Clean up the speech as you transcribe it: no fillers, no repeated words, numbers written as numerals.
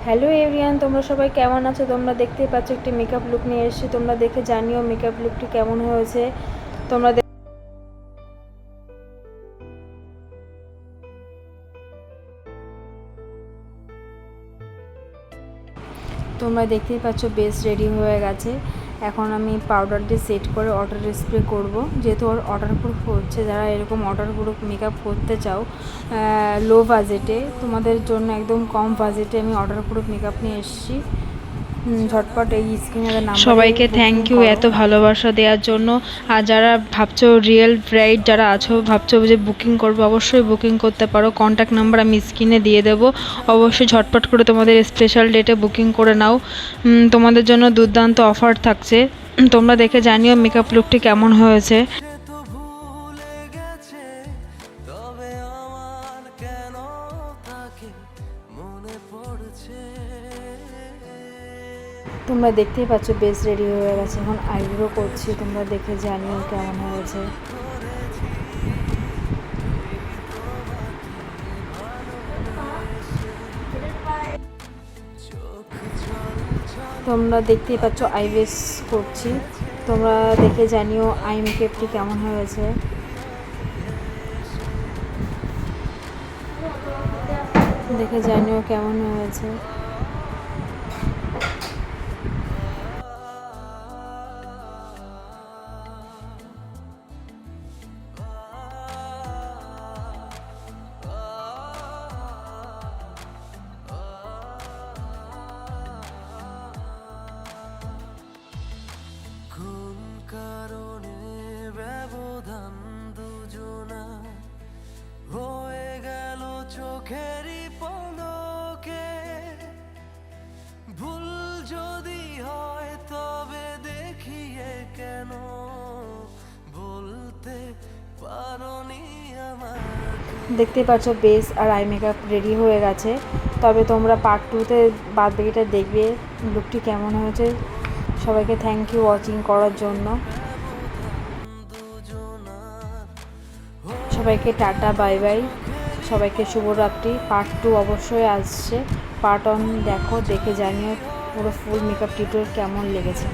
Hello everyone, তোমরা সবাই কেমন আছো? তোমরা দেখতেই পাচ্ছ একটি মেকআপ লুক নিয়ে এসেছি। তোমরা দেখে জানিও মেকআপ লুকটি কেমন হয়েছে। তোমরা তোমরা দেখতেই পাচ্ছ বেস রেডি হয়ে গেছে। এখন আমি পাউডার দিয়ে সেট করে ওয়াটার স্প্রে করব। যেহেতু ওয়াটার প্রুফ হচ্ছে, যারা এরকম ওয়াটার প্রুফ মেকআপ করতে চাও লো বাজেটে, তোমাদের জন্য একদম কম বাজেটে আমি ওয়াটার প্রুফ মেকআপ নিয়ে এসেছি। ঝটপট এই স্ক্রিনের নাম্বারে সবাইকে থ্যাংক ইউ এত ভালোবাসা দেওয়ার জন্য। আর যারা ভাবছো রিয়েল ব্রাইড যারা আছো, ভাবছো যে বুকিং করবো, অবশ্যই বুকিং করতে পারো। কন্ট্যাক্ট নাম্বার আমি স্ক্রিনে দিয়ে দেবো। অবশ্যই ঝটপট করে তোমাদের স্পেশাল ডেটে বুকিং করে নাও। তোমাদের জন্য দুর্দান্ত অফার থাকছে। তোমরা দেখে জানিও মেকআপ লুকটি কেমন হয়েছে। তোমরা দেখতেই পাচ্ছ বেস রেডি হয়ে গেছে। এখন আইব্রো করছি, তোমরা দেখে জানিও কেমন হয়েছে। তোমরা দেখতেই পাচ্ছ আইব্রোস করছি, তোমরা দেখে জানিও আই মেকআপটি কেমন হয়েছে। দেখে জানিও কেমন হয়েছে। কারণে ব্যবধান দুজনা হয়ে গেল চোখেরই পলকে। ভুল যদি হয় তবে দেখিয়ে কেন বলতে পারোনি আমার। দেখতেই পাচ্ছ বেস আর আই মেকআপ রেডি হয়ে গেছে। তবে তোমরা পার্ট 2তে বাদ বাকিটা দেখবে লুকটি কেমন হয়েছে। সবাইকে থ্যাংক ইউ ওয়াচিং করার জন্য। সবাইকে টাটা, বাই বাই। সবাইকে শুভরাত্রি। পার্ট 2 অবশ্যই আসছে। পার্ট 1 দেখো, দেখে জানিও পুরো ফুল মেকআপ টিউটোরিয়াল কেমন লেগেছে।